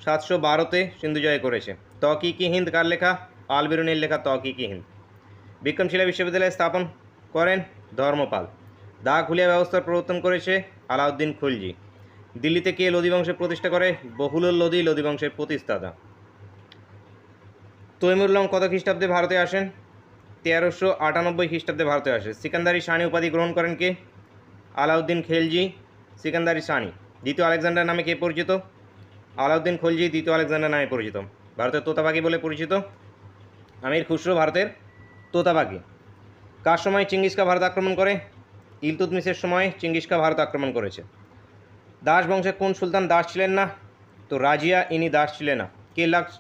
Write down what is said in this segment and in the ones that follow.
712-তে সিন্ধু জয় করেছে। তহকিকি হিন্দ কার লেখা? আল বিরুনির লেখা তহকিকি হিন্দ। বিক্রমশিলা বিশ্ববিদ্যালয় স্থাপন করেন ধর্মপাল। দাগ হুলিয়া ব্যবস্থার প্রবর্তন করেছে আলাউদ্দিন খুলজি। দিল্লিতে কে লোদি বংশের প্রতিষ্ঠা করে? বহুলুল লোদি লোদি বংশের প্রতিষ্ঠাতা। তৈমুর লং কত খ্রিস্টাব্দে ভারতে আসেন? 1398 খ্রিস্টাব্দে ভারতে আসে। সিকান্দারি সানি উপাধি গ্রহণ করেন কে? আলাউদ্দিন খেলজি সিকান্দারি সানি। দ্বিতীয় আলেকজান্ডার নামে কে পরিচিত? আলাউদ্দিন খলজি দ্বিতীয় আলেকজান্ডার নামে পরিচিত। ভারতের তোতাপাখি বলে পরিচিত। আমির খুসরো ভারতের তোতাপাখি। কার সময় চিঙ্গিস খা ভারত আক্রমণ করে? ইলতুৎমিশের সময় চিঙ্গিস খা ভারত আক্রমণ করেছে। দাস বংশের কোন সুলতান দাস ছিলেন না? তো রাজিয়া, ইনি দাস ছিলেন না। কে লাক্স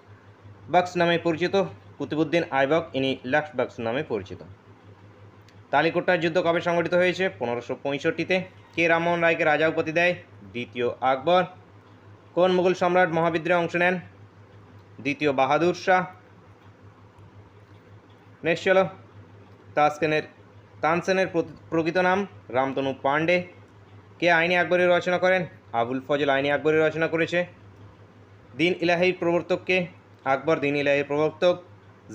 বক্স নামে পরিচিত? কুতুবুদ্দিন আইবক, ইনি লাক্স বক্স নামে পরিচিত। তালিকোট্টার যুদ্ধ কবে সংঘটিত হয়েছে? 1565-তে। কে রামমোহন রায়কে রাজা উপাধি দেয়? দ্বিতীয় আকবর। কোন মুঘল সম্রাট মহাবিদ্রোহে অংশ নেন? দ্বিতীয় বাহাদুর শাহ। নেক্সট চলো, তানসেনের প্রকৃত নাম রামতনু পান্ডে। কে আইনি আকবরী রচনা করেন? আবুল ফজল আইনি আকবরী রচনা করেছে। দিন ইলাহির প্রবর্তক কে? আকবর দিন ইলাহির প্রবর্তক।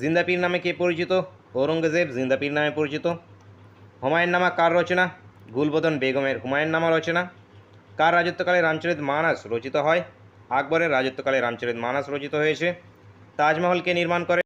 জিন্দাপীর নামে কে পরিচিত? ঔরঙ্গজেব জিন্দাপীর নামে পরিচিত। হুমায়ুন নামা কার রচনা? গুলবদন বেগমের হুমায়ুন নামা রচনা। কার রাজত্বকালে রামচরিত মানস রচিত হয়? আকবরের রাজত্বকালে রামচরিত মানস রচিত হয়েছে। তাজমহল কে নির্মাণ করে?